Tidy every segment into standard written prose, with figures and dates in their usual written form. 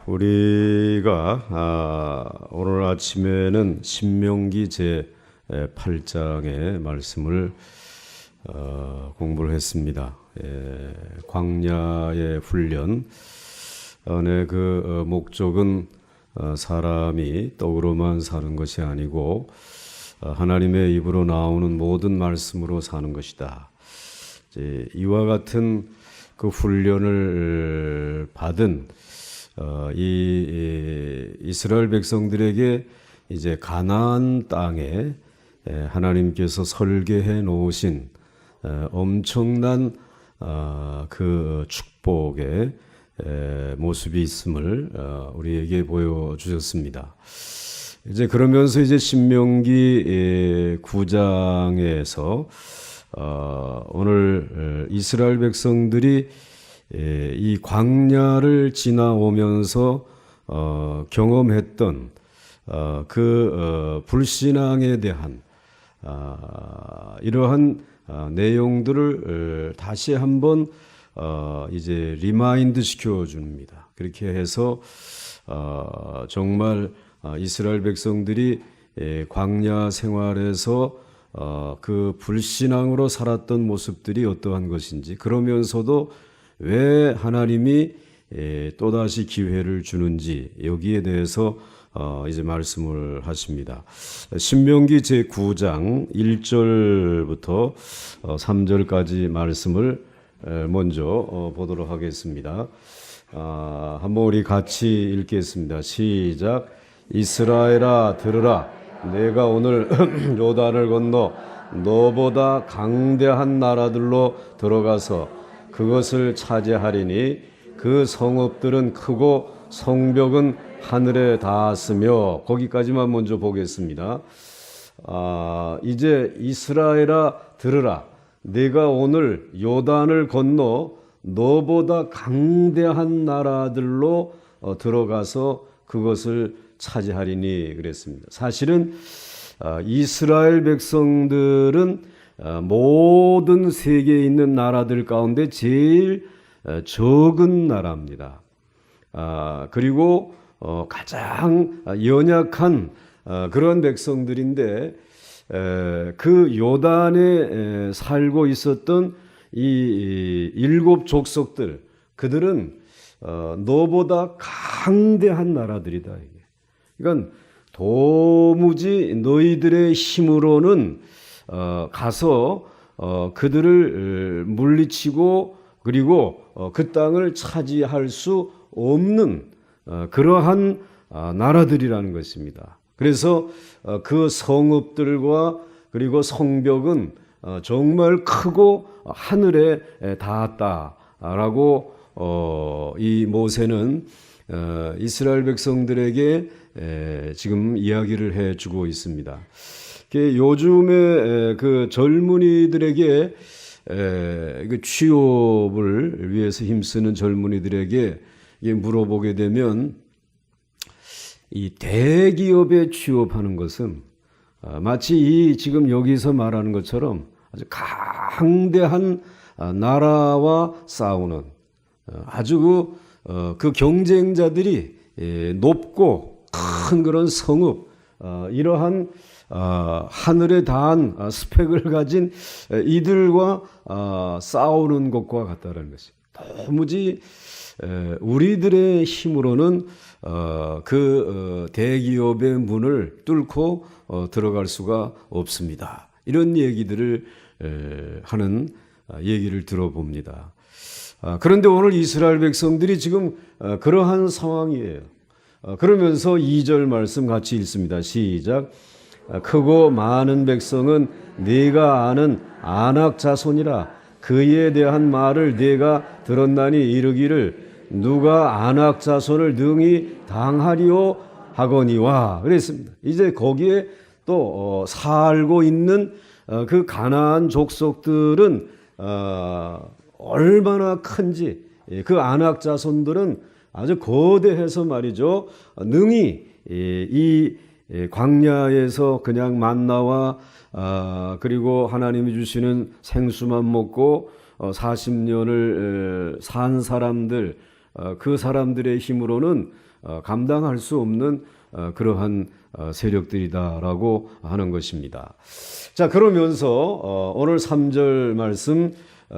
우리가 오늘 아침에는 신명기 제 8장의 말씀을 공부를 했습니다. 광야의 훈련. 그 목적은 사람이 떡으로만 사는 것이 아니고 하나님의 입으로 나오는 모든 말씀으로 사는 것이다. 이와 같은 그 훈련을 받은 이 이스라엘 백성들에게 이제 가나안 땅에 하나님께서 설계해 놓으신 엄청난 그 축복의 모습이 있음을 우리에게 보여주셨습니다. 이제 그러면서 이제 신명기 9장에서 오늘 이스라엘 백성들이 이 광야를 지나오면서 경험했던 그 불신앙에 대한 이러한 내용들을 다시 한번 이제 리마인드 시켜줍니다. 그렇게 해서 정말 이스라엘 백성들이 광야 생활에서 그 불신앙으로 살았던 모습들이 어떠한 것인지, 그러면서도 왜 하나님이 또다시 기회를 주는지 여기에 대해서 이제 말씀을 하십니다. 신명기 제9장 1절부터 3절까지 말씀을 먼저 보도록 하겠습니다. 한번 우리 같이 읽겠습니다. 시작. 이스라엘아 들으라. 내가 오늘 요단을 건너 너보다 강대한 나라들로 들어가서 그것을 차지하리니 그 성읍들은 크고 성벽은 하늘에 닿았으며. 거기까지만 먼저 보겠습니다. 이제 이스라엘아 들으라. 내가 오늘 요단을 건너 너보다 강대한 나라들로 들어가서 그것을 차지하리니 그랬습니다. 사실은 이스라엘 백성들은 모든 세계에 있는 나라들 가운데 제일 적은 나라입니다. 그리고 가장 연약한 그런 백성들인데, 그 요단에 살고 있었던 이 7 족속들, 그들은 너보다 강대한 나라들이다. 그러니까 도무지 너희들의 힘으로는 가서 그들을 물리치고 그리고 그 땅을 차지할 수 없는 그러한 나라들이라는 것입니다. 그래서 그 성읍들과 그리고 성벽은 정말 크고 하늘에 닿았다라고 이 모세는 이스라엘 백성들에게 지금 이야기를 해주고 있습니다. 요즘에 그 젊은이들에게 취업을 위해서 힘쓰는 젊은이들에게 물어보게 되면, 이 대기업에 취업하는 것은 마치 이 지금 여기서 말하는 것처럼 아주 강대한 나라와 싸우는 아주 그 경쟁자들이 높고 큰 그런 성읍, 이러한 하늘에 닿은 스펙을 가진 이들과 싸우는 것과 같다는 것입니다. 도무지 우리들의 힘으로는 그 대기업의 문을 뚫고 들어갈 수가 없습니다. 이런 얘기들을 하는 얘기를 들어봅니다. 그런데 오늘 이스라엘 백성들이 지금 그러한 상황이에요. 그러면서 2절 말씀 같이 읽습니다. 시작. 크고 많은 백성은 네가 아는 아낙 자손이라. 그에 대한 말을 네가 들었나니 이르기를 누가 아낙 자손을 능히 당하리오 하거니와 그랬습니다. 이제 거기에 또 살고 있는 그 가나안 족속들은 얼마나 큰지, 그 아낙 자손들은 아주 거대해서 말이죠. 능히 이 광야에서 그냥 만나와 그리고 하나님이 주시는 생수만 먹고 40년을 산 사람들, 그 사람들의 힘으로는 감당할 수 없는 그러한 세력들이다라고 하는 것입니다. 자, 그러면서 오늘 3절 말씀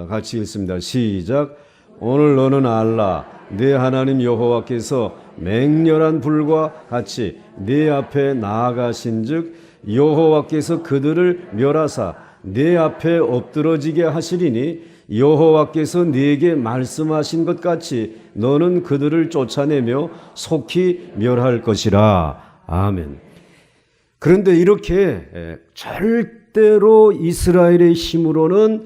같이 읽습니다. 시작. 오늘 너는 알라 네 하나님 여호와께서 맹렬한 불과 같이 네 앞에 나아가신즉 여호와께서 그들을 멸하사 네 앞에 엎드러지게 하시리니 여호와께서 네게 말씀하신 것 같이 너는 그들을 쫓아내며 속히 멸할 것이라. 아멘. 그런데 이렇게 절대로 이스라엘의 힘으로는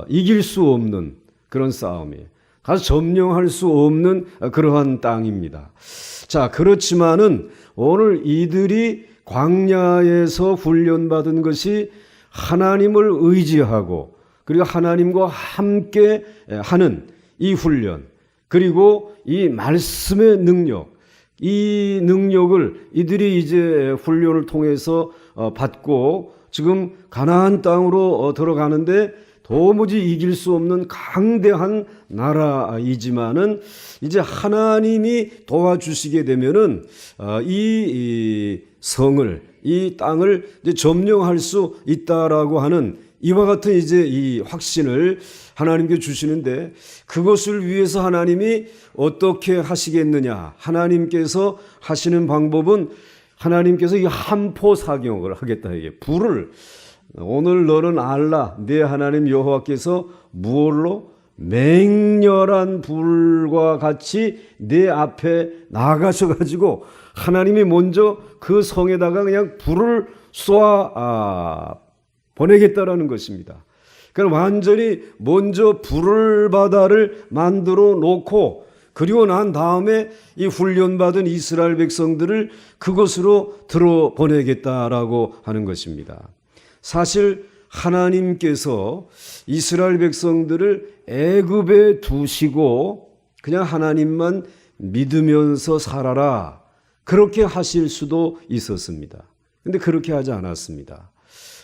이길 수 없는 그런 싸움이에요. 가서 점령할 수 없는 그러한 땅입니다. 자, 그렇지만은 오늘 이들이 광야에서 훈련받은 것이 하나님을 의지하고 그리고 하나님과 함께 하는 이 훈련, 그리고 이 말씀의 능력, 이 능력을 이들이 이제 훈련을 통해서 받고 지금 가나안 땅으로 들어가는데 도무지 이길 수 없는 강대한 나라이지만은 이제 하나님이 도와주시게 되면은 이 성을, 이 땅을 이제 점령할 수 있다라고 하는 이와 같은 이제 이 확신을 하나님께 주시는데, 그것을 위해서 하나님이 어떻게 하시겠느냐? 하나님께서 하시는 방법은 하나님께서 이 한포 사경을 하겠다. 이게 불을, 오늘 너는 알라 네 하나님 여호와께서 무엇로? 맹렬한 불과 같이 네 앞에 나가셔가지고 하나님이 먼저 그 성에다가 그냥 불을 쏘아 보내겠다라는 것입니다. 그럼 완전히 먼저 불을 바다를 만들어 놓고, 그리고 난 다음에 이 훈련받은 이스라엘 백성들을 그곳으로 들어 보내겠다라고 하는 것입니다. 사실 하나님께서 이스라엘 백성들을 애굽에 두시고 그냥 하나님만 믿으면서 살아라, 그렇게 하실 수도 있었습니다. 근데 그렇게 하지 않았습니다.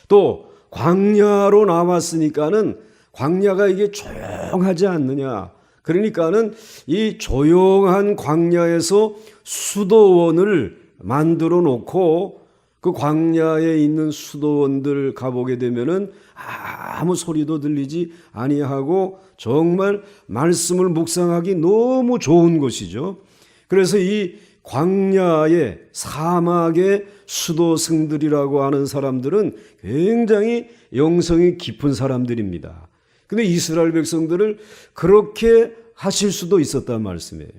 또 광야로 나왔으니까는 광야가 이게 조용하지 않느냐. 그러니까는 이 조용한 광야에서 수도원을 만들어 놓고 그 광야에 있는 수도원들 가보게 되면은 아무 소리도 들리지 아니하고 정말 말씀을 묵상하기 너무 좋은 곳이죠. 그래서 이 광야의 사막의 수도승들이라고 하는 사람들은 굉장히 영성이 깊은 사람들입니다. 근데 이스라엘 백성들을 그렇게 하실 수도 있었단 말씀이에요.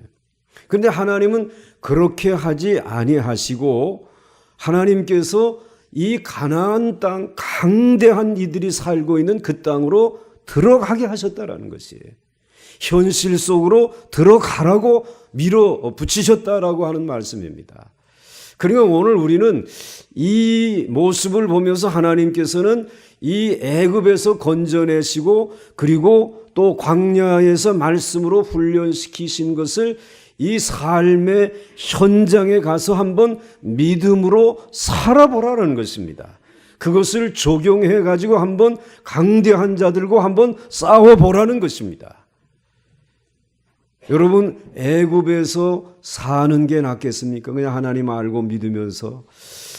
그런데 하나님은 그렇게 하지 아니하시고 하나님께서 이 가나안 땅, 강대한 이들이 살고 있는 그 땅으로 들어가게 하셨다라는 것이에요. 현실 속으로 들어가라고 밀어붙이셨다라고 하는 말씀입니다. 그러니까 오늘 우리는 이 모습을 보면서 하나님께서는 이 애굽에서 건져내시고 그리고 또 광야에서 말씀으로 훈련시키신 것을 이 삶의 현장에 가서 한번 믿음으로 살아보라는 것입니다. 그것을 적용해 가지고 한번 강대한 자들과 한번 싸워보라는 것입니다. 여러분, 애굽에서 사는 게 낫겠습니까? 그냥 하나님 알고 믿으면서?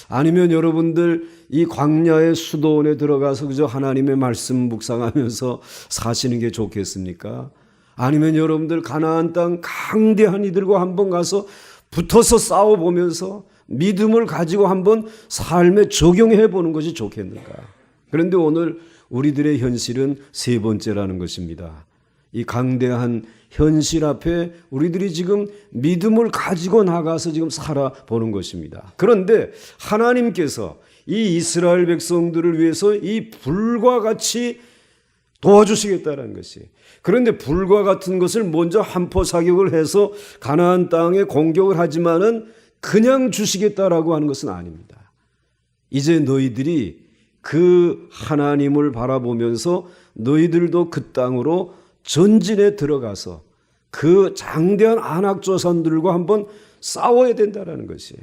아니면 여러분들 이 광야의 수도원에 들어가서 그저 하나님의 말씀 묵상하면서 사시는 게 좋겠습니까? 아니면 여러분들 가나안 땅 강대한 이들과 한번 가서 붙어서 싸워보면서 믿음을 가지고 한번 삶에 적용해 보는 것이 좋겠는가? 그런데 오늘 우리들의 현실은 세 번째라는 것입니다. 이 강대한 현실 앞에 우리들이 지금 믿음을 가지고 나가서 지금 살아보는 것입니다. 그런데 하나님께서 이 이스라엘 백성들을 위해서 이 불과 같이 도와주시겠다는 것이. 그런데 불과 같은 것을 먼저 한포 사격을 해서 가나안 땅에 공격을 하지만은 그냥 주시겠다라고 하는 것은 아닙니다. 이제 너희들이 그 하나님을 바라보면서 너희들도 그 땅으로 전진에 들어가서 그 장대한 안악조선들과 한번 싸워야 된다는 것이에요.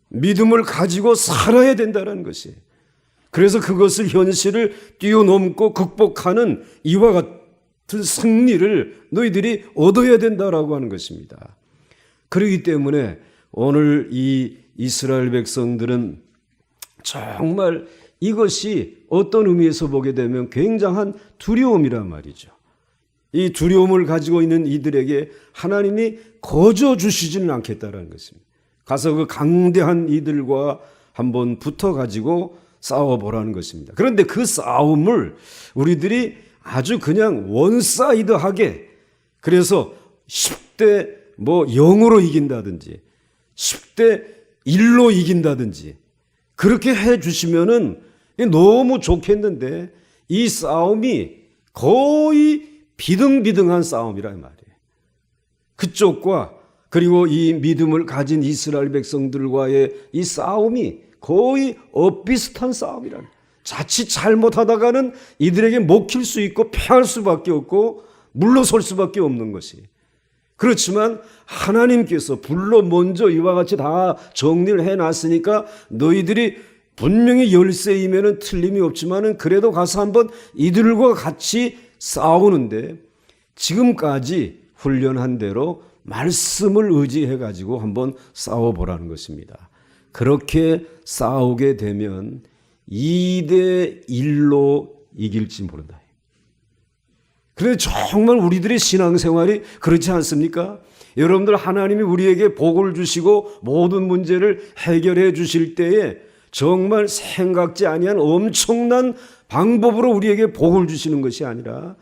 믿음을 가지고 살아야 된다는 것이에요. 그래서 그것을 현실을 뛰어넘고 극복하는 이와 승리를 너희들이 얻어야 된다라고 하는 것입니다. 그렇기 때문에 오늘 이 이스라엘 백성들은 정말 이것이 어떤 의미에서 보게 되면 굉장한 두려움이란 말이죠. 이 두려움을 가지고 있는 이들에게 하나님이 거저 주시지는 않겠다라는 것입니다. 가서 그 강대한 이들과 한번 붙어 가지고 싸워보라는 것입니다. 그런데 그 싸움을 우리들이 아주 그냥 원사이드하게, 그래서 10대 0으로 이긴다든지 10대 1로 이긴다든지 그렇게 해 주시면은 너무 좋겠는데, 이 싸움이 거의 비등비등한 싸움이란 말이에요. 그쪽과 그리고 이 믿음을 가진 이스라엘 백성들과의 이 싸움이 거의 엇비슷한 싸움이란, 자칫 잘못하다가는 이들에게 먹힐 수 있고 패할 수밖에 없고 물러설 수밖에 없는 것이. 그렇지만 하나님께서 불러 먼저 이와 같이 다 정리를 해놨으니까 너희들이 분명히 열세이면은 틀림이 없지만은 그래도 가서 한번 이들과 같이 싸우는데, 지금까지 훈련한 대로 말씀을 의지해 가지고 한번 싸워보라는 것입니다. 그렇게 싸우게 되면 2대 1로 이길지 모른다. 그런데 정말 우리들의 신앙생활이 그렇지 않습니까? 여러분들, 하나님이 우리에게 복을 주시고 모든 문제를 해결해 주실 때에 정말 생각지 아니한 엄청난 방법으로 우리에게 복을 주시는 것이 아니라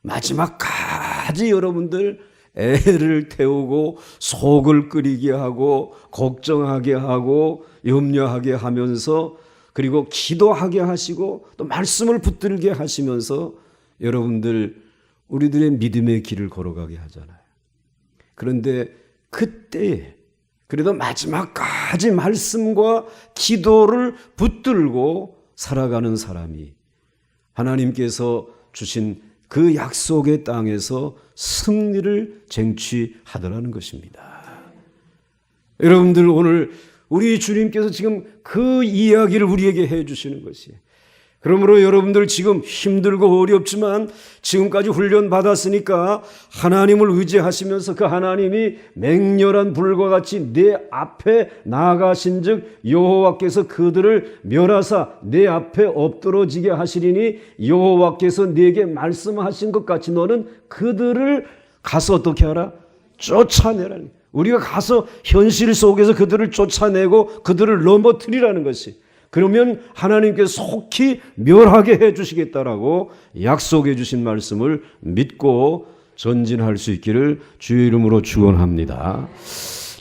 마지막까지 여러분들 애를 태우고 속을 끓이게 하고 걱정하게 하고 염려하게 하면서, 그리고 기도하게 하시고 또 말씀을 붙들게 하시면서 여러분들 우리들의 믿음의 길을 걸어가게 하잖아요. 그런데 그때 그래도 마지막까지 말씀과 기도를 붙들고 살아가는 사람이 하나님께서 주신 그 약속의 땅에서 승리를 쟁취하더라는 것입니다. 여러분들, 오늘 우리 주님께서 지금 그 이야기를 우리에게 해 주시는 것이에요. 그러므로 여러분들 지금 힘들고 어렵지만 지금까지 훈련 받았으니까 하나님을 의지하시면서 그 하나님이 맹렬한 불과 같이 내 앞에 나가신 즉 여호와께서 그들을 멸하사 내 앞에 엎드러지게 하시리니 여호와께서 네게 말씀하신 것 같이 너는 그들을 가서 어떻게 하라? 쫓아내라니. 우리가 가서 현실 속에서 그들을 쫓아내고 그들을 넘어뜨리라는 것이, 그러면 하나님께서 속히 멸하게 해 주시겠다라고 약속해 주신 말씀을 믿고 전진할 수 있기를 주의 이름으로 축원합니다.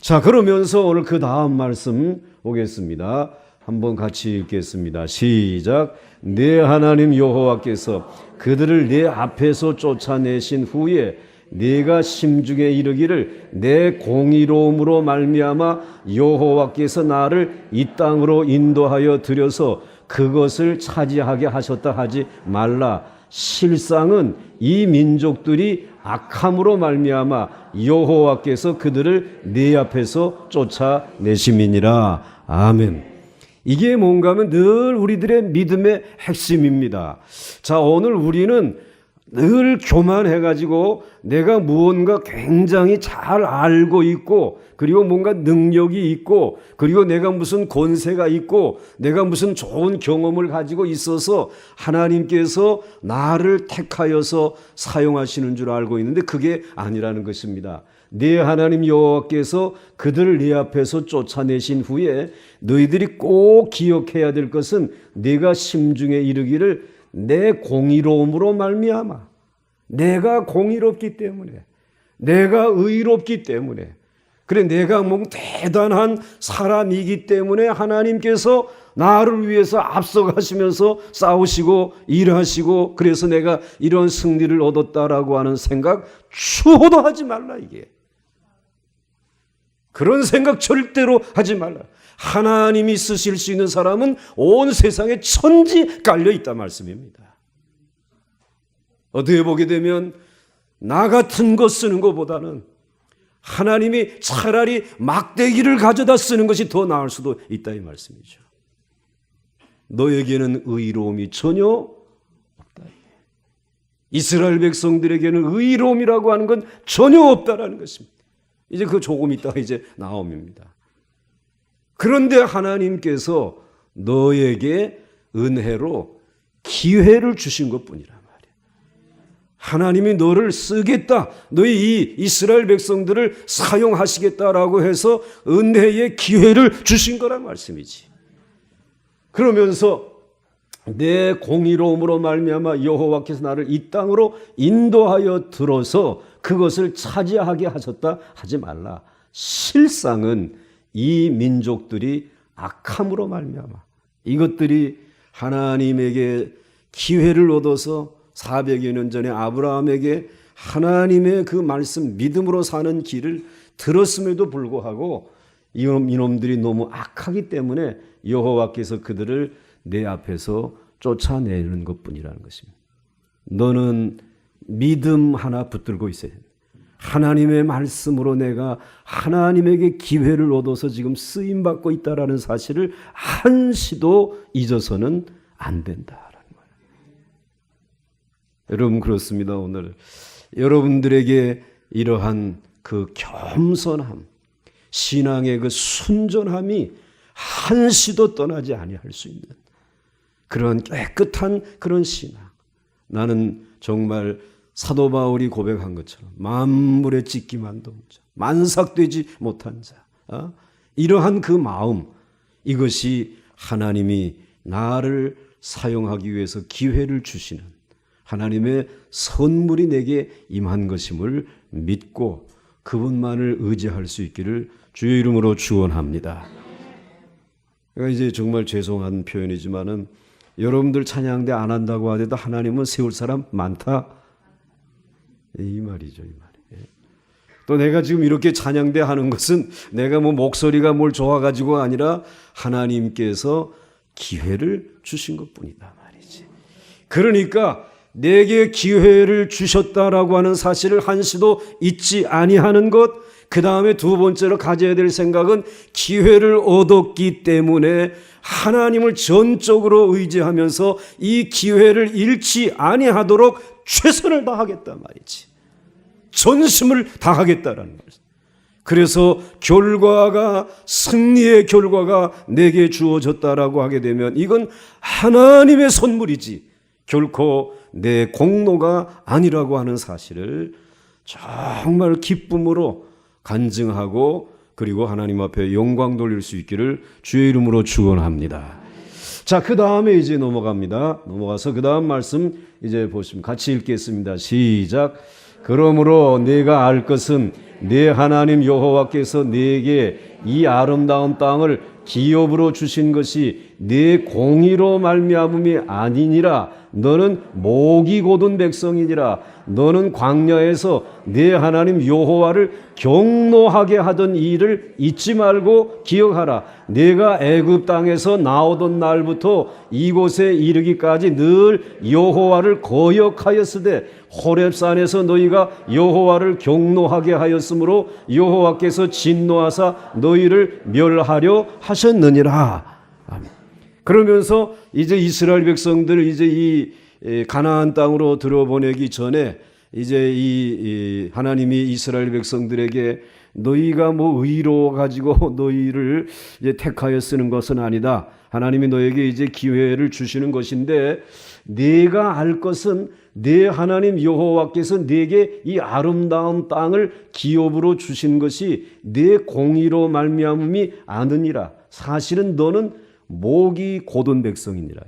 자, 그러면서 오늘 그 다음 말씀 보겠습니다. 한번 같이 읽겠습니다. 시작. 내 하나님 여호와께서 그들을 내 앞에서 쫓아내신 후에 네가 심중에 이르기를 내 공의로움으로 말미암아 여호와께서 나를 이 땅으로 인도하여 들여서 그것을 차지하게 하셨다 하지 말라. 실상은 이 민족들이 악함으로 말미암아 여호와께서 그들을 네 앞에서 쫓아내심이니라. 아멘. 이게 뭔가 하면 늘 우리들의 믿음의 핵심입니다. 자, 오늘 우리는 늘 교만해가지고 내가 무언가 굉장히 잘 알고 있고, 그리고 뭔가 능력이 있고, 그리고 내가 무슨 권세가 있고, 내가 무슨 좋은 경험을 가지고 있어서 하나님께서 나를 택하여서 사용하시는 줄 알고 있는데 그게 아니라는 것입니다. 네 하나님 여호와께서 그들을 네 앞에서 쫓아내신 후에 너희들이 꼭 기억해야 될 것은 네가 심중에 이르기를 내 공의로움으로 말미암아, 내가 공의롭기 때문에, 내가 의롭기 때문에, 그래 내가 뭐 대단한 사람이기 때문에 하나님께서 나를 위해서 앞서가시면서 싸우시고 일하시고 그래서 내가 이런 승리를 얻었다라고 하는 생각 추호도 하지 말라. 이게 그런 생각 절대로 하지 말라. 하나님이 쓰실 수 있는 사람은 온 세상에 천지 깔려 있단 말씀입니다. 어떻게 보게 되면 나 같은 거 쓰는 것보다는 하나님이 차라리 막대기를 가져다 쓰는 것이 더 나을 수도 있다 이 말씀이죠. 너에게는 의로움이 전혀 없다. 이스라엘 백성들에게는 의로움이라고 하는 건 전혀 없다라는 것입니다. 이제 그 조금 있다가 이제 나옴입니다. 그런데 하나님께서 너에게 은혜로 기회를 주신 것뿐이란 말이야. 하나님이 너를 쓰겠다, 너희 이 이스라엘 백성들을 사용하시겠다라고 해서 은혜의 기회를 주신 거란 말씀이지. 그러면서 내 공의로움으로 말미암아 여호와께서 나를 이 땅으로 인도하여 들어서 그것을 차지하게 하셨다 하지 말라. 실상은 이 민족들이 악함으로 말미암아 이것들이 하나님에게 기회를 얻어서 400여 년 전에 아브라함에게 하나님의 그 말씀 믿음으로 사는 길을 들었음에도 불구하고 이놈들이 너무 악하기 때문에 여호와께서 그들을 내 앞에서 쫓아내는 것뿐이라는 것입니다. 너는 믿음 하나 붙들고 있어야 됩니다. 하나님의 말씀으로 내가 하나님에게 기회를 얻어서 지금 쓰임받고 있다는 사실을 한시도 잊어서는 안 된다라는 거예요. 여러분 그렇습니다. 오늘 여러분들에게 이러한 그 겸손함, 신앙의 그 순전함이 한시도 떠나지 아니할 수 있는 그런 깨끗한 그런 신앙. 나는 정말 사도 바울이 고백한 것처럼 만물에 찢기만 동 자, 만삭되지 못한 자, 이러한 그 마음, 이것이 하나님이 나를 사용하기 위해서 기회를 주시는 하나님의 선물이 내게 임한 것임을 믿고 그분만을 의지할 수 있기를 주의 이름으로 축원합니다. 그러니까 이제 정말 죄송한 표현이지만은 여러분들 찬양대 안 한다고 하더라도 하나님은 세울 사람 많다. 이 말이죠, 이 말이. 또 내가 지금 이렇게 찬양대 하는 것은 내가 뭐 목소리가 뭘 좋아가지고 아니라 하나님께서 기회를 주신 것뿐이다 말이지. 그러니까 내게 기회를 주셨다라고 하는 사실을 한시도 잊지 아니하는 것. 그 다음에 두 번째로 가져야 될 생각은 기회를 얻었기 때문에 하나님을 전적으로 의지하면서 이 기회를 잃지 아니하도록 최선을 다하겠다 말이지. 전심을 다하겠다라는 말이지. 그래서 결과가 승리의 결과가 내게 주어졌다라고 하게 되면 이건 하나님의 선물이지 결코 내 공로가 아니라고 하는 사실을 정말 기쁨으로 간증하고 그리고 하나님 앞에 영광 돌릴 수 있기를 주의 이름으로 축원합니다. 자, 그 다음에 이제 넘어갑니다. 넘어가서 그 다음 말씀 이제 보시면 같이 읽겠습니다. 시작. 그러므로 내가 알 것은 내 하나님 여호와께서 내게 이 아름다운 땅을 기업으로 주신 것이 내 공의로 말미암음이 아니니라. 너는 목이 곧은 백성이니라. 너는 광야에서 내 하나님 여호와를 경노하게 하던 일을 잊지 말고 기억하라. 내가 애굽 땅에서 나오던 날부터 이곳에 이르기까지 늘 여호와를 거역하였으되 호렙산에서 너희가 여호와를 경노하게 하였으므로 여호와께서 진노하사 너희를 멸하려 하셨느니라. 아멘. 그러면서 이제 이스라엘 백성들 이제 이 가나안 땅으로 들어보내기 전에 이제 이 하나님이 이스라엘 백성들에게 너희가 뭐 의로 가지고 너희를 이제 택하여 쓰는 것은 아니다. 하나님이 너에게 이제 기회를 주시는 것인데 네가 알 것은 내 하나님 여호와께서 네게 이 아름다운 땅을 기업으로 주신 것이 내 공의로 말미암음이 아느니라. 사실은 너는 목이 곧은 백성이니라.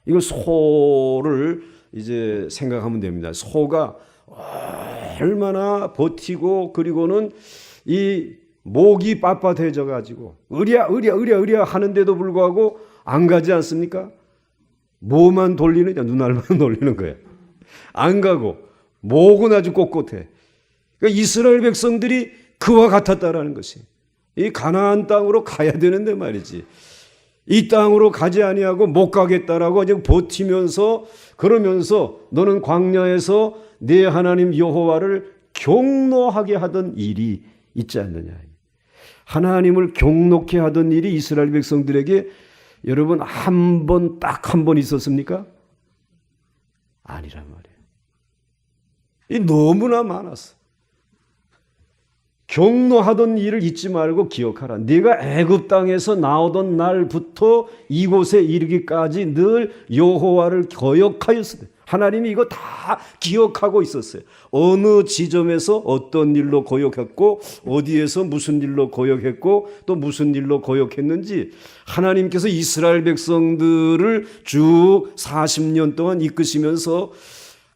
이거 소를 이제 생각하면 됩니다. 소가 얼마나 버티고 그리고는 이 목이 빳빳해져 가지고 으랴 하는데도 불구하고 안 가지 않습니까? 뭐만 돌리느냐? 눈알만 돌리는 거야. 안 가고 목은 아주 꼿꼿해. 그러니까 이스라엘 백성들이 그와 같았다라는 것이 이 가나안 땅으로 가야 되는데 말이지. 이 땅으로 가지 아니하고 못 가겠다라고 그냥 버티면서 그러면서 너는 광야에서 내 하나님 여호와를 경노하게 하던 일이 있지 않느냐. 하나님을 경노케 하던 일이 이스라엘 백성들에게 여러분 딱 한 번 있었습니까? 아니란 말이에요. 이 너무나 많았어. 경노하던 일을 잊지 말고 기억하라. 네가 애굽 땅에서 나오던 날부터 이곳에 이르기까지 늘 여호와를 거역하였으되. 하나님이 이거 다 기억하고 있었어요. 어느 지점에서 어떤 일로 거역했고 어디에서 무슨 일로 거역했고 또 무슨 일로 거역했는지 하나님께서 이스라엘 백성들을 쭉 40년 동안 이끄시면서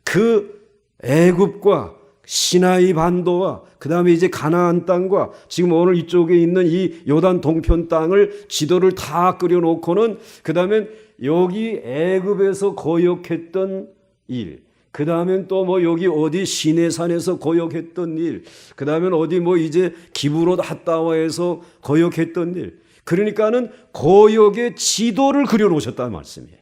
그 애굽과 시나이 반도와 그 다음에 이제 가나안 땅과 지금 오늘 이쪽에 있는 이 요단 동편 땅을 지도를 다 그려놓고는 그 다음에 여기 애굽에서 거역했던 일, 그 다음엔 또 뭐 여기 어디 시내산에서 거역했던 일, 그 다음엔 어디 뭐 이제 기브롯 핫다와에서 거역했던 일, 그러니까는 거역의 지도를 그려놓으셨다는 말씀이에요.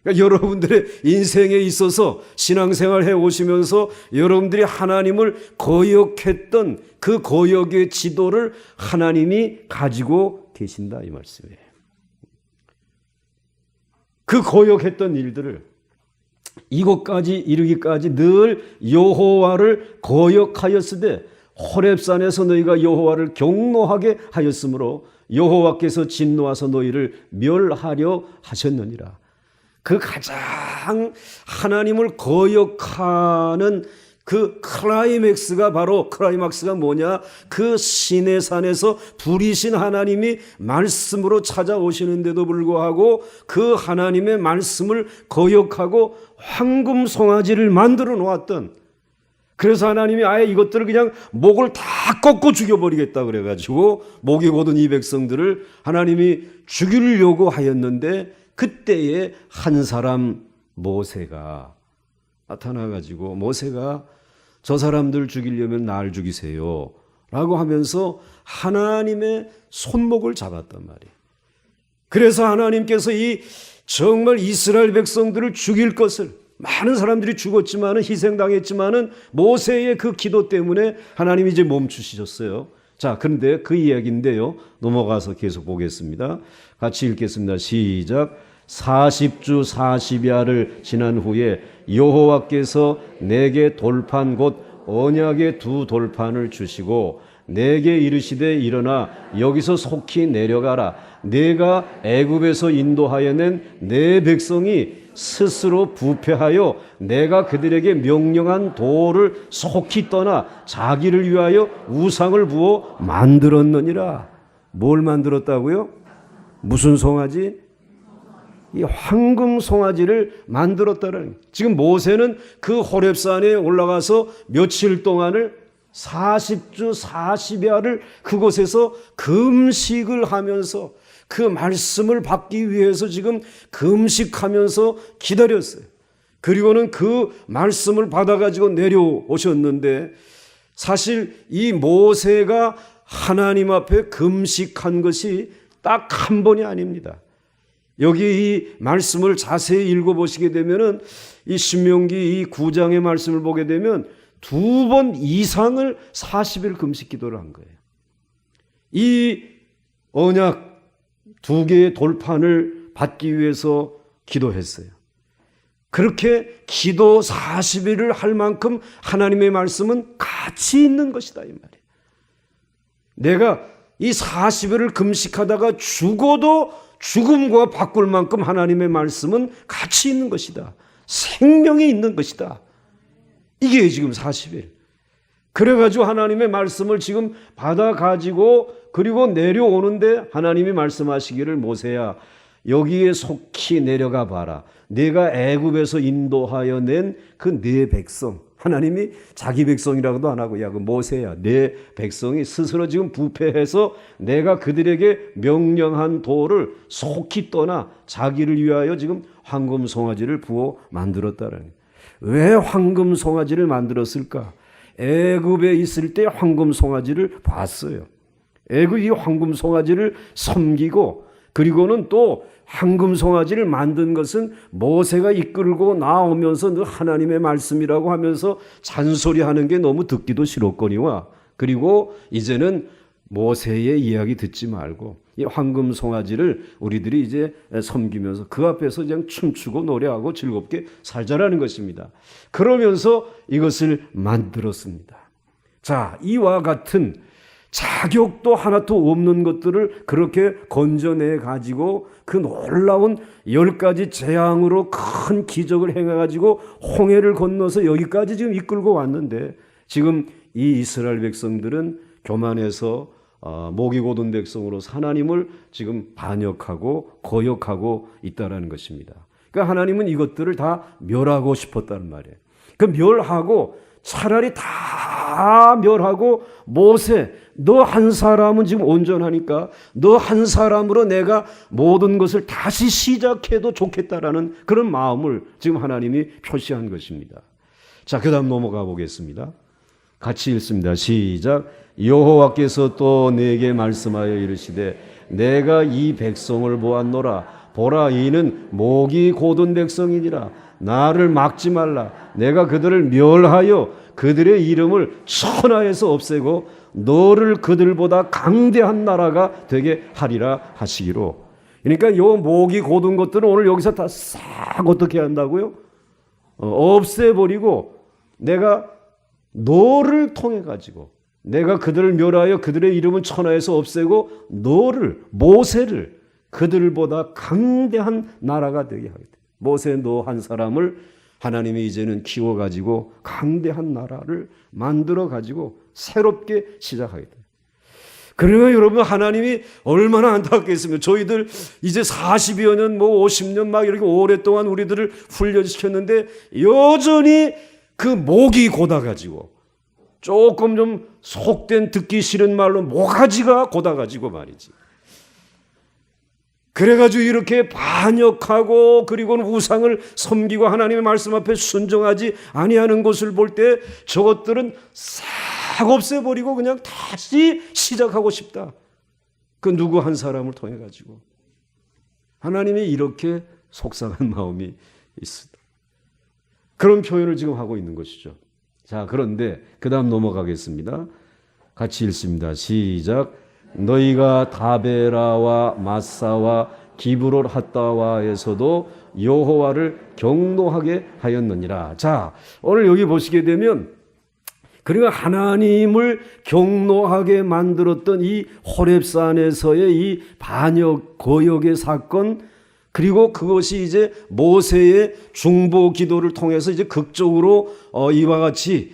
그러니까 여러분들의 인생에 있어서 신앙생활 해오시면서 여러분들이 하나님을 거역했던 그 거역의 지도를 하나님이 가지고 계신다 이 말씀이에요. 그 거역했던 일들을 이곳까지 이르기까지 늘 여호와를 거역하였으되 호렙산에서 너희가 여호와를 경노하게 하였으므로 여호와께서 진노하사 너희를 멸하려 하셨느니라. 그 가장 하나님을 거역하는 그 클라이막스가 뭐냐? 그 시내산에서 불이신 하나님이 말씀으로 찾아오시는데도 불구하고 그 하나님의 말씀을 거역하고 황금 송아지를 만들어 놓았던, 그래서 하나님이 아예 이것들을 그냥 목을 다 꺾고 죽여버리겠다 그래가지고 목이 곧은 이 백성들을 하나님이 죽이려고 하였는데 그때에 한 사람 모세가 나타나가지고 모세가 저 사람들 죽이려면 날 죽이세요 라고 하면서 하나님의 손목을 잡았단 말이에요. 그래서 하나님께서 이 정말 이스라엘 백성들을 죽일 것을, 많은 사람들이 죽었지만은 희생당했지만은 모세의 그 기도 때문에 하나님이 이제 멈추셨어요. 자, 그런데 그 이야기인데요. 넘어가서 계속 보겠습니다. 같이 읽겠습니다. 시작. 40주 40야를 지난 후에 여호와께서 내게 돌판 곧 언약의 두 돌판을 주시고 내게 이르시되 일어나 여기서 속히 내려가라. 내가 애굽에서 인도하여 낸 내 백성이 스스로 부패하여 내가 그들에게 명령한 도를 속히 떠나 자기를 위하여 우상을 부어 만들었느니라. 뭘 만들었다고요? 무슨 송아지? 이 황금 송아지를 만들었다는. 지금 모세는 그 호렙산에 올라가서 며칠 동안을 40주 40야를 그곳에서 금식을 하면서 그 말씀을 받기 위해서 지금 금식하면서 기다렸어요. 그리고는 그 말씀을 받아가지고 내려오셨는데 사실 이 모세가 하나님 앞에 금식한 것이 딱 한 번이 아닙니다. 여기 이 말씀을 자세히 읽어보시게 되면은 이 신명기 이 9장의 말씀을 보게 되면 2번 이상을 40일 금식 기도를 한 거예요. 이 언약 2개의 돌판을 받기 위해서 기도했어요. 그렇게 기도 40일을 할 만큼 하나님의 말씀은 가치 있는 것이다 이 말이에요. 내가 이 40일을 금식하다가 죽어도 죽음과 바꿀 만큼 하나님의 말씀은 가치 있는 것이다. 생명이 있는 것이다. 이게 지금 40일. 그래가지고 하나님의 말씀을 지금 받아가지고 그리고 내려오는데 하나님이 말씀하시기를 모세야 여기에 속히 내려가 봐라. 내가 애굽에서 인도하여 낸 그 네 백성. 하나님이 자기 백성이라고도 안 하고 야 그 모세야 내 백성이 스스로 지금 부패해서 내가 그들에게 명령한 도를 속히 떠나 자기를 위하여 지금 황금 송아지를 부어 만들었다라는. 왜 황금 송아지를 만들었을까? 애굽에 있을 때 황금 송아지를 봤어요. 애굽이 황금 송아지를 섬기고 그리고는 또 황금 송아지를 만든 것은 모세가 이끌고 나오면서 늘 하나님의 말씀이라고 하면서 잔소리하는 게 너무 듣기도 싫었거니와 그리고 이제는 모세의 이야기 듣지 말고 이 황금 송아지를 우리들이 이제 섬기면서 그 앞에서 그냥 춤추고 노래하고 즐겁게 살자라는 것입니다. 그러면서 이것을 만들었습니다. 자, 이와 같은 자격도 하나도 없는 것들을 그렇게 건져내 가지고 그 놀라운 10가지 재앙으로 큰 기적을 행해 가지고 홍해를 건너서 여기까지 지금 이끌고 왔는데, 지금 이 이스라엘 백성들은 교만해서 목이 곧은 백성으로서 하나님을 지금 반역하고 거역하고 있다라는 것입니다. 그러니까 하나님은 이것들을 다 멸하고 싶었다는 말이에요. 그 멸하고 차라리 다 멸하고 모세, 너 한 사람은 지금 온전하니까 너 한 사람으로 내가 모든 것을 다시 시작해도 좋겠다라는 그런 마음을 지금 하나님이 표시한 것입니다. 자, 그 다음 넘어가 보겠습니다. 같이 읽습니다. 시작. 여호와께서 또 내게 말씀하여 이르시되 내가 이 백성을 보았노라. 보라, 이는 목이 곧은 백성이니라. 나를 막지 말라. 내가 그들을 멸하여 그들의 이름을 천하에서 없애고 너를 그들보다 강대한 나라가 되게 하리라 하시기로. 그러니까 요 목이 곧은 것들은 오늘 여기서 다 싹 어떻게 한다고요? 없애버리고 내가 너를 통해 가지고 내가 그들을 멸하여 그들의 이름은 천하에서 없애고 너를, 모세를 그들보다 강대한 나라가 되게 하겠다. 모세 너 한 사람을 하나님이 이제는 키워가지고 강대한 나라를 만들어가지고 새롭게 시작하겠다. 그러면 여러분, 하나님이 얼마나 안타깝겠습니까? 저희들 이제 40여 년, 50년 막 이렇게 오랫동안 우리들을 훈련시켰는데 여전히 그 목이 고다가지고 조금 좀 속된 듣기 싫은 말로 모가지가 고다가지고 말이지. 그래가지고 이렇게 반역하고 그리고는 우상을 섬기고 하나님의 말씀 앞에 순종하지 아니하는 것을 볼 때 저것들은 싹 없애버리고 그냥 다시 시작하고 싶다. 그 누구 한 사람을 통해 가지고 하나님이 이렇게 속상한 마음이 있습니다. 그런 표현을 지금 하고 있는 것이죠. 자, 그런데 그 다음 넘어가겠습니다. 같이 읽습니다. 시작. 너희가 다베라와 마사와 기브롯 핫다와에서도 여호와를 경노하게 하였느니라. 자, 오늘 여기 보시게 되면 그러니까 하나님을 경노하게 만들었던 이 호렙산에서의 이 반역 거역의 사건, 그리고 그것이 이제 모세의 중보 기도를 통해서 이제 극적으로 이와 같이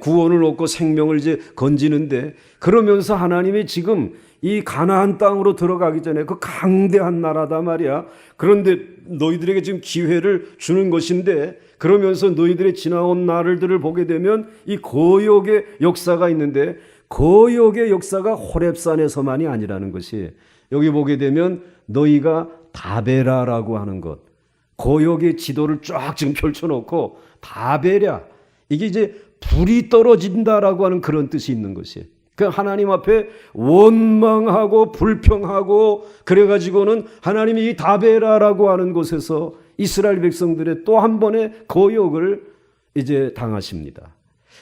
구원을 얻고 생명을 이제 건지는데, 그러면서 하나님이 지금 이 가나안 땅으로 들어가기 전에 그 강대한 나라다 말이야. 그런데 너희들에게 지금 기회를 주는 것인데, 그러면서 너희들의 지나온 날들을 보게 되면 이 거역의 역사가 있는데, 거역의 역사가 호렙산에서만이 아니라는 것이 여기 보게 되면 너희가 다베라라고 하는 것, 거역의 지도를 쫙 지금 펼쳐놓고 다베랴, 이게 이제 불이 떨어진다라고 하는 그런 뜻이 있는 것이에요. 그 하나님 앞에 원망하고 불평하고 그래가지고는 하나님이 이 다베라라고 하는 곳에서 이스라엘 백성들의 또 한 번의 거역을 이제 당하십니다.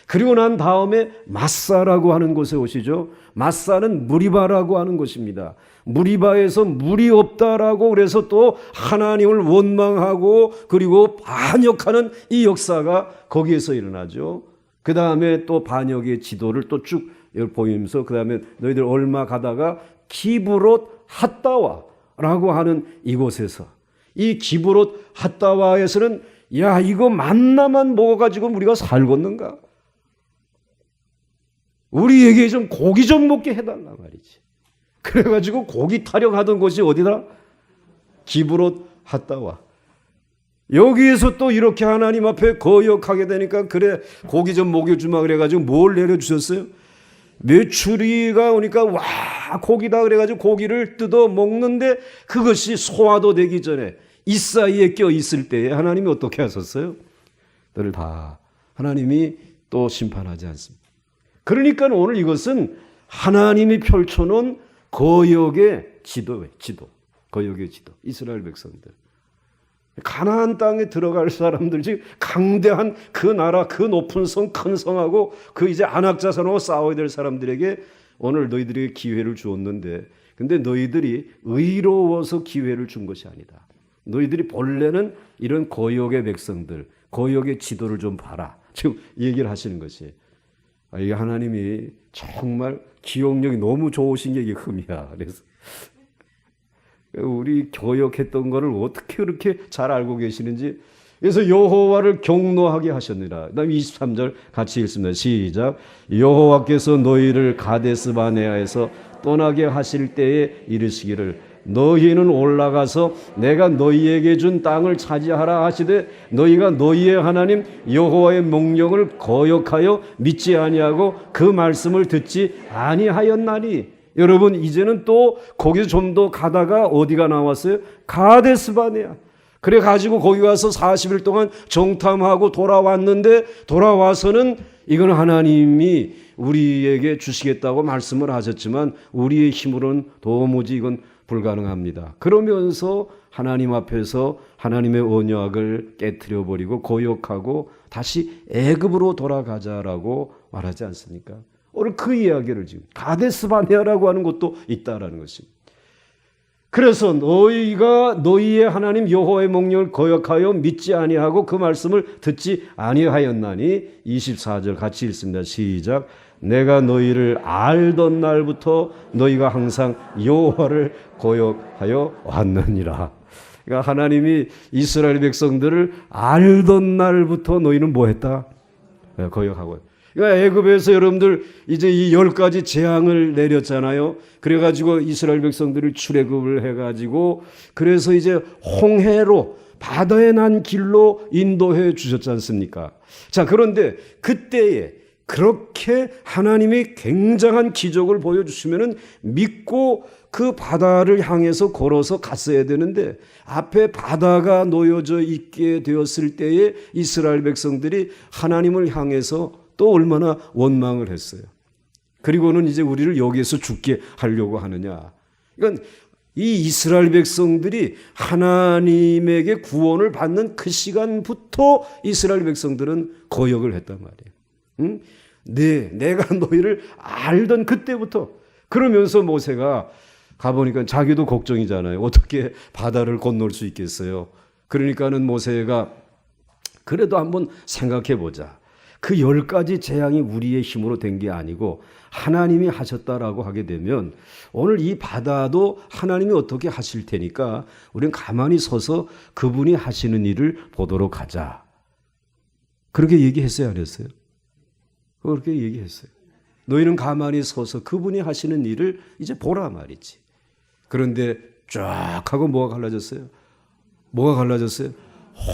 그리고 난 다음에 마사라고 하는 곳에 오시죠. 마사는 무리바라고 하는 곳입니다. 무리바에서 물이 없다라고 그래서 또 하나님을 원망하고 그리고 반역하는 이 역사가 거기에서 일어나죠. 그 다음에 또 반역의 지도를 또 쭉 보이면서 그 다음에 너희들 얼마 가다가 기브롯 핫다와라고 하는 이곳에서, 이 기브롯 핫다와에서는 야, 이거 만나만 먹어가지고 우리가 살겠는가? 우리에게 좀 고기 좀 먹게 해달라 말이지. 그래가지고 고기 타령하던 곳이 어디다? 기브롯 핫다와. 여기에서 또 이렇게 하나님 앞에 거역하게 되니까 그래 고기 좀 먹여주마 그래가지고 뭘 내려주셨어요? 메추리가 오니까 와 고기다 그래가지고 고기를 뜯어 먹는데 그것이 소화도 되기 전에 이 사이에 껴 있을 때에 하나님이 어떻게 하셨어요? 너를 다 하나님이 또 심판하지 않습니다. 그러니까 오늘 이것은 하나님이 펼쳐놓은 거역의 지도예요. 거역의 지도. 이스라엘 백성들. 가나안 땅에 들어갈 사람들, 즉 강대한 그 나라, 그 높은 성, 큰 성하고 그 이제 안악자산하고 싸워야 될 사람들에게 오늘 너희들에게 기회를 주었는데 근데 너희들이 의로워서 기회를 준 것이 아니다. 너희들이 본래는 이런 고역의 백성들, 고역의 지도를 좀 봐라. 지금 얘기를 하시는 것이. 이게 하나님이 정말 기억력이 너무 좋으신 게 이게 흠이야. 그래서 우리 교역했던 거를 어떻게 그렇게 잘 알고 계시는지. 그래서 여호와를 경노하게 하셨느니라. 그다음 23절 같이 읽습니다. 시작. 여호와께서 너희를 가데스 바네아에서 떠나게 하실 때에 이르시기를 너희는 올라가서 내가 너희에게 준 땅을 차지하라 하시되 너희가 너희의 하나님 여호와의 명령을 거역하여 믿지 아니하고 그 말씀을 듣지 아니하였나니. 여러분 이제는 또 거기서 좀 더 가다가 어디가 나왔어요? 가데스 바네아. 그래 가지고 거기 가서 40일 동안 정탐하고 돌아왔는데 돌아와서는 이건 하나님이 우리에게 주시겠다고 말씀을 하셨지만 우리의 힘으로는 도무지 이건 불가능합니다. 그러면서 하나님 앞에서 하나님의 언약을 깨트려 버리고 고역하고 다시 애굽으로 돌아가자라고 말하지 않습니까? 오늘 그 이야기를 지금 가데스 바네아라고 하는 것도 있다라는 것입니다. 그래서 너희가 너희의 하나님 여호와의 명령을 거역하여 믿지 아니하고 그 말씀을 듣지 아니하였나니. 24절 같이 읽습니다. 시작. 내가 너희를 알던 날부터 너희가 항상 여호와를 거역하여 왔느니라. 그러니까 하나님이 이스라엘 백성들을 알던 날부터 너희는 뭐 했다? 거역하고. 그러니까 애굽에서 여러분들 이제 이 10가지 재앙을 내렸잖아요. 그래가지고 이스라엘 백성들을 출애굽을 해가지고 그래서 이제 홍해로 바다에 난 길로 인도해 주셨지 않습니까? 자, 그런데 그때에 그렇게 하나님이 굉장한 기적을 보여주시면은 믿고 그 바다를 향해서 걸어서 갔어야 되는데 앞에 바다가 놓여져 있게 되었을 때에 이스라엘 백성들이 하나님을 향해서 또 얼마나 원망을 했어요. 그리고는 이제 우리를 여기에서 죽게 하려고 하느냐. 그러니까 이 이스라엘 백성들이 하나님에게 구원을 받는 그 시간부터 이스라엘 백성들은 거역을 했단 말이에요. 응? 내가 너희를 알던 그때부터. 그러면서 모세가 가보니까 자기도 걱정이잖아요. 어떻게 바다를 건널 수 있겠어요. 그러니까는 모세가 그래도 한번 생각해 보자. 그 10가지 재앙이 우리의 힘으로 된 게 아니고 하나님이 하셨다라고 하게 되면 오늘 이 바다도 하나님이 어떻게 하실 테니까 우리는 가만히 서서 그분이 하시는 일을 보도록 하자. 그렇게 얘기했어요, 안 했어요? 그렇게 얘기했어요. 너희는 가만히 서서 그분이 하시는 일을 이제 보라 말이지. 그런데 쫙 하고 뭐가 갈라졌어요? 뭐가 갈라졌어요?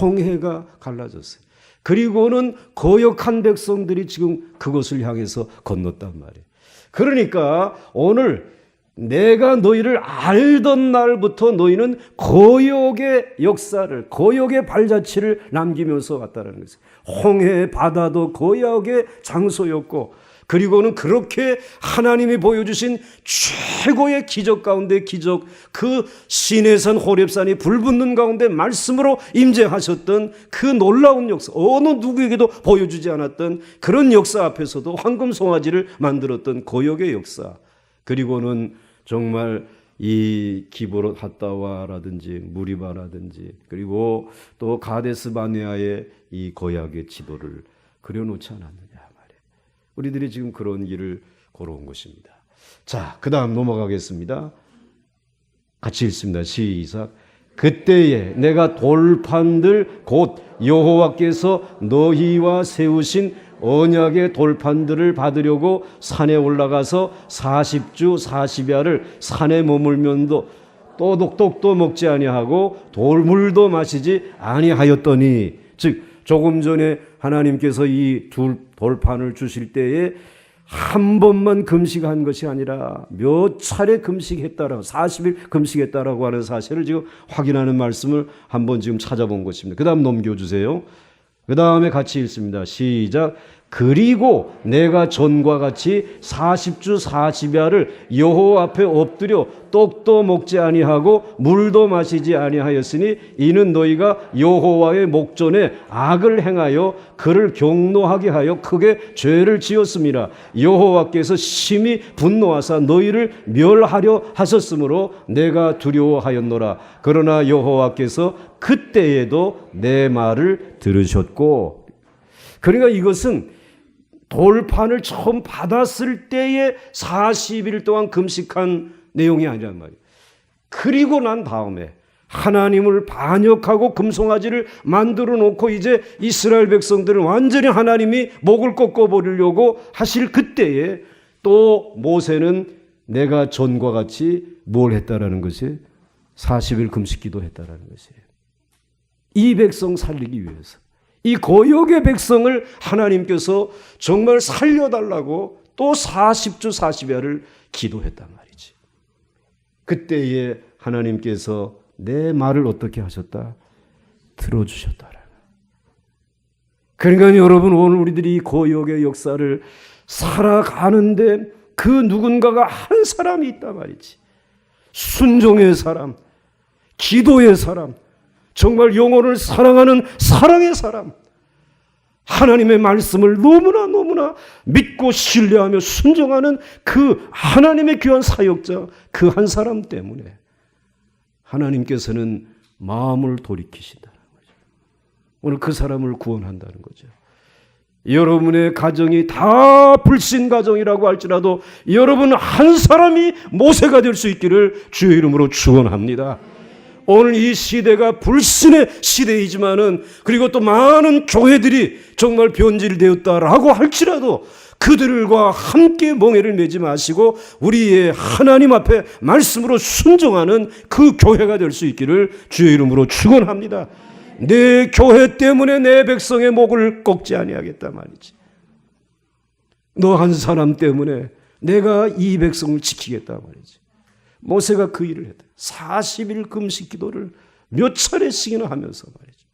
홍해가 갈라졌어요. 그리고는 거역한 백성들이 지금 그것을 향해서 건넜단 말이에요. 그러니까 오늘 내가 너희를 알던 날부터 너희는 거역의 역사를, 거역의 발자취를 남기면서 왔다는 것이에요. 홍해 바다도 거역의 장소였고 그리고는 그렇게 하나님이 보여주신 최고의 기적 가운데 기적, 그 시내산 호렙산이 불붙는 가운데 말씀으로 임재하셨던 그 놀라운 역사, 어느 누구에게도 보여주지 않았던 그런 역사 앞에서도 황금 송아지를 만들었던 거역의 역사, 그리고는 정말 이 기브롯 핫다와라든지 무리바라든지 그리고 또 가데스 바네아의 이 거역의 지도를 그려놓지 않았느냐. 우리들이 지금 그런 길을 걸어온 것입니다. 자, 그 다음 넘어가겠습니다. 같이 읽습니다. 시작. 그때에 내가 돌판들 곧 여호와께서 너희와 세우신 언약의 돌판들을 받으려고 산에 올라가서 40주 40야를 산에 머물면도 또독도 먹지 아니하고 돌물도 마시지 아니하였더니, 즉 조금 전에 하나님께서 이 돌판을 주실 때에 한 번만 금식한 것이 아니라 몇 차례 금식했다라고, 40일 금식했다라고 하는 사실을 지금 확인하는 말씀을 한번 지금 찾아본 것입니다. 그 다음 넘겨주세요. 그 다음에 같이 읽습니다. 시작. 그리고 내가 전과 같이 40주 40야를 여호와 앞에 엎드려 떡도 먹지 아니하고 물도 마시지 아니하였으니 이는 너희가 여호와의 목전에 악을 행하여 그를 경노하게 하여 크게 죄를 지었음이라. 여호와께서 심히 분노하사 너희를 멸하려 하셨으므로 내가 두려워하였노라. 그러나 여호와께서 그때에도 내 말을 들으셨고. 그러니까 이것은 돌판을 처음 받았을 때에 40일 동안 금식한 내용이 아니란 말이에요. 그리고 난 다음에 하나님을 반역하고 금송아지를 만들어 놓고 이제 이스라엘 백성들은 완전히 하나님이 목을 꺾어버리려고 하실 그때에 또 모세는 내가 전과 같이 뭘 했다라는 것이 40일 금식 기도했다라는 것이에요. 이 백성 살리기 위해서. 이 거역의 백성을 하나님께서 정말 살려달라고 또 40주 40야를 기도했단 말이지. 그때에 하나님께서 내 말을 어떻게 하셨다? 들어주셨다. 그러니까 여러분, 오늘 우리들이 이 거역의 역사를 살아가는데 그 누군가가 한 사람이 있단 말이지. 순종의 사람, 기도의 사람, 정말 영혼을 사랑하는 사랑의 사람, 하나님의 말씀을 너무나 믿고 신뢰하며 순종하는 그 하나님의 귀한 사역자, 그 한 사람 때문에 하나님께서는 마음을 돌이키신다는 거죠. 오늘 그 사람을 구원한다는 거죠. 여러분의 가정이 다 불신 가정이라고 할지라도 여러분 한 사람이 모세가 될 수 있기를 주의 이름으로 축원합니다. 오늘 이 시대가 불신의 시대이지만은, 그리고 또 많은 교회들이 정말 변질되었다라고 할지라도 그들과 함께 멍에를 매지 마시고 우리의 하나님 앞에 말씀으로 순종하는 그 교회가 될 수 있기를 주의 이름으로 축원합니다. 내 교회 때문에 내 백성의 목을 꺾지 아니하겠다 말이지. 너 한 사람 때문에 내가 이 백성을 지키겠다 말이지. 모세가 그 일을 했다. 40일 금식 기도를 몇 차례씩이나 하면서 말이죠.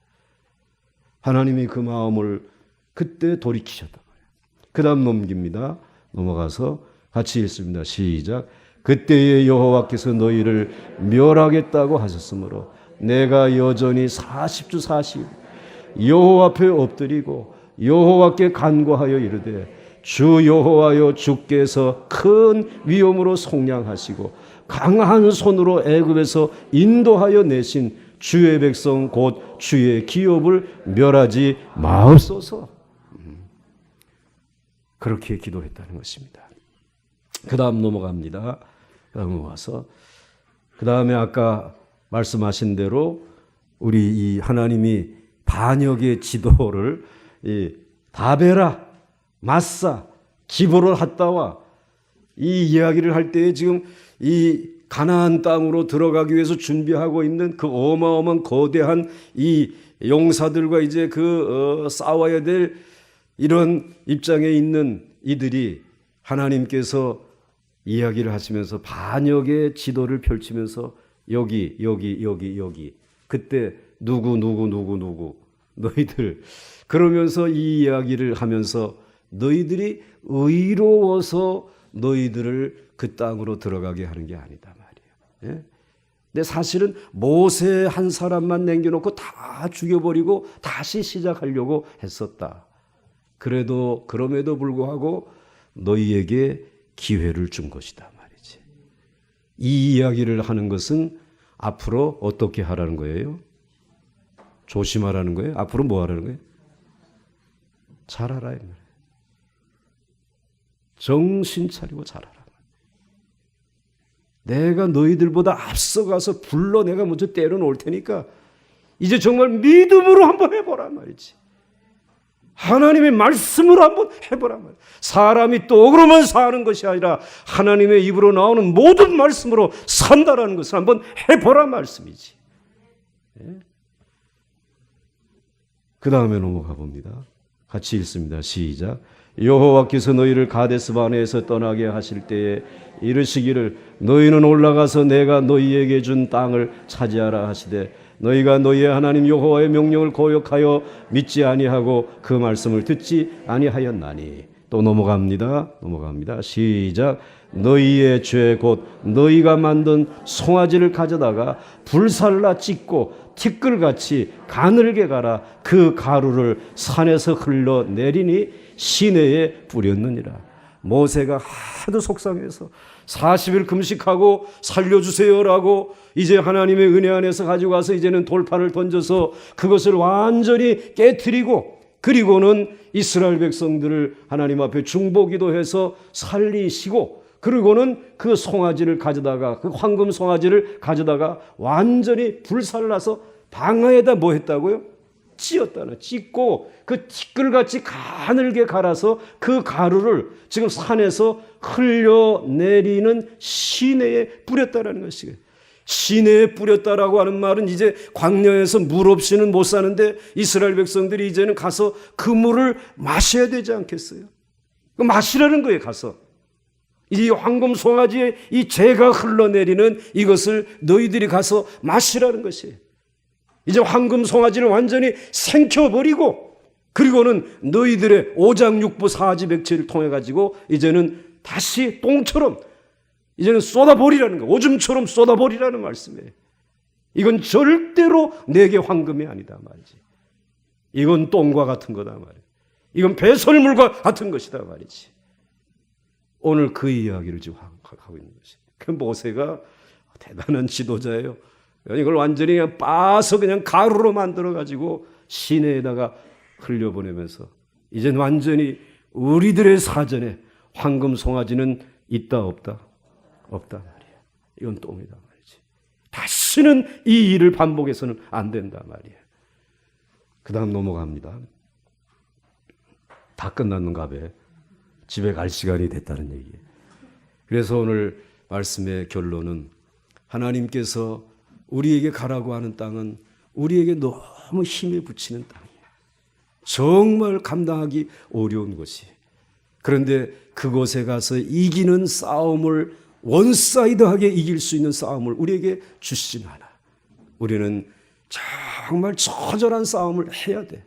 하나님이 그 마음을 그때 돌이키셨단 말이에요. 그 다음 넘깁니다. 넘어가서 같이 읽습니다. 시작. 그때에 여호와께서 너희를 멸하겠다고 하셨으므로 내가 여전히 40주 40일 여호와 앞에 엎드리고 여호와께 간구하여 이르되 주 여호와여, 주께서 큰 위엄으로 속량하시고 강한 손으로 애굽에서 인도하여 내신 주의 백성 곧 주의 기업을 멸하지 마옵소서. 그렇게 기도했다는 것입니다. 그 다음 넘어갑니다. 그 다음 넘어가서 그 다음에 아까 말씀하신 대로 우리 이 하나님이 반역의 지도를 다베라, 마사, 기브론 핫다와 이 이야기를 할 때에 지금 이 가나안 땅으로 들어가기 위해서 준비하고 있는 그 어마어마한 거대한 이 용사들과 이제 싸워야 될 이런 입장에 있는 이들이 하나님께서 이야기를 하시면서 반역의 지도를 펼치면서 여기 그때 누구 너희들 그러면서 이 이야기를 하면서 너희들이 의로워서 너희들을 그 땅으로 들어가게 하는 게 아니다 말이에요. 예? 근데 사실은 모세 한 사람만 남겨놓고 다 죽여버리고 다시 시작하려고 했었다. 그럼에도 불구하고 너희에게 기회를 준 것이다 말이지. 이 이야기를 하는 것은 앞으로 어떻게 하라는 거예요? 조심하라는 거예요? 앞으로 뭐 하라는 거예요? 잘하라 이 말이에요. 정신 차리고 잘하라. 내가 너희들보다 앞서가서 불러 내가 먼저 때려놓을 테니까 이제 정말 믿음으로 한번 해보란 말이지. 하나님의 말씀으로 한번 해보란 말이야. 사람이 떡으로만 사는 것이 아니라 하나님의 입으로 나오는 모든 말씀으로 산다라는 것을 한번 해보란 말씀이지. 네? 그 다음에 넘어가 봅니다. 같이 읽습니다. 시작. 여호와께서 너희를 가데스 바네에서 떠나게 하실 때에 이르시기를 너희는 올라가서 내가 너희에게 준 땅을 차지하라 하시되 너희가 너희의 하나님 여호와의 명령을 거역하여 믿지 아니하고 그 말씀을 듣지 아니하였나니. 또 넘어갑니다. 시작. 너희의 죄 곧 너희가 만든 송아지를 가져다가 불살라 찢고 티끌같이 가늘게 갈아 그 가루를 산에서 흘러내리니 시내에 뿌렸느니라. 모세가 하도 속상해서 40일 금식하고 살려주세요라고 이제 하나님의 은혜 안에서 가지고 와서 이제는 돌판을 던져서 그것을 완전히 깨트리고, 그리고는 이스라엘 백성들을 하나님 앞에 중보기도해서 살리시고, 그리고는 그 송아지를 가져다가, 그 황금 송아지를 가져다가 완전히 불살라서 방아에다 뭐 했다고요? 찧었다는, 찢고 그 티끌같이 가늘게 갈아서 그 가루를 지금 산에서 흘려내리는 시내에 뿌렸다라는 것이에요. 시내에 뿌렸다라고 하는 말은 이제 광야에서 물 없이는 못 사는데 이스라엘 백성들이 이제는 가서 그 물을 마셔야 되지 않겠어요? 그 마시라는 거예요. 가서 이 황금 송아지에 이 재가 흘러내리는 이것을 너희들이 가서 마시라는 것이에요. 이제 황금 송아지를 완전히 생켜버리고, 그리고는 너희들의 오장육부 사지백체를 통해 가지고 이제는 다시 똥처럼 이제는 쏟아버리라는 거, 오줌처럼 쏟아버리라는 말씀이에요. 이건 절대로 내게 황금이 아니다 말이지. 이건 똥과 같은 거다 말이에요. 이건 배설물과 같은 것이다 말이지. 오늘 그 이야기를 지금 하고 있는 것이. 그 모세가 대단한 지도자예요. 이걸 완전히 그냥 빻아서 그냥 가루로 만들어가지고 시내에다가 흘려보내면서 이젠 완전히 우리들의 사전에 황금 송아지는 있다 없다? 없다 말이야. 이건 똥이다 말이지. 다시는 이 일을 반복해서는 안 된다 말이야. 그 다음 넘어갑니다. 다 끝났는가 봐. 집에 갈 시간이 됐다는 얘기예요. 그래서 오늘 말씀의 결론은 하나님께서 우리에게 가라고 하는 땅은 우리에게 너무 힘에 부치는 땅이에요. 정말 감당하기 어려운 곳이. 그런데 그곳에 가서 이기는 싸움을, 원사이드하게 이길 수 있는 싸움을 우리에게 주시진 않아. 우리는 정말 처절한 싸움을 해야 돼.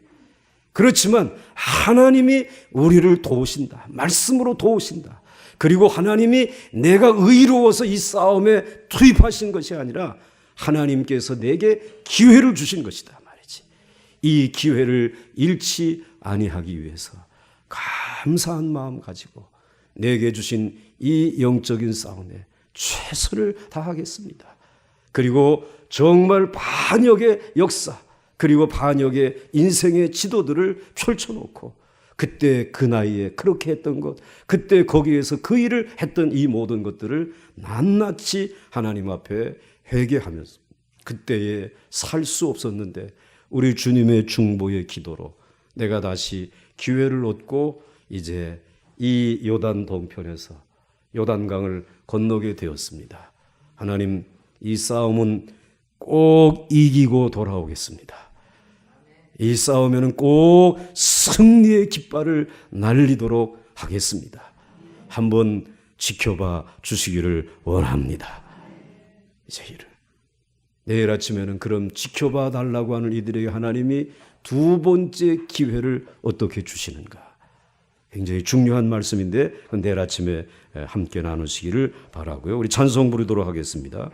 그렇지만 하나님이 우리를 도우신다. 말씀으로 도우신다. 그리고 하나님이 내가 의로워서 이 싸움에 투입하신 것이 아니라 하나님께서 내게 기회를 주신 것이다 말이지. 이 기회를 잃지 아니하기 위해서 감사한 마음 가지고 내게 주신 이 영적인 싸움에 최선을 다하겠습니다. 그리고 정말 반역의 역사, 그리고 반역의 인생의 지도들을 펼쳐놓고 그때 그 나이에 그렇게 했던 것, 그때 거기에서 그 일을 했던 이 모든 것들을 낱낱이 하나님 앞에 회개하면서 그때에 살 수 없었는데 우리 주님의 중보의 기도로 내가 다시 기회를 얻고 이제 이 요단 동편에서 요단강을 건너게 되었습니다. 하나님, 이 싸움은 꼭 이기고 돌아오겠습니다. 이 싸움에는 꼭 승리의 깃발을 날리도록 하겠습니다. 한번 지켜봐 주시기를 원합니다. 이제 내일 아침에는 그럼 지켜봐 달라고 하는 이들에게 하나님이 두 번째 기회를 어떻게 주시는가? 굉장히 중요한 말씀인데 내일 아침에 함께 나누시기를 바라고요. 우리 찬송 부르도록 하겠습니다.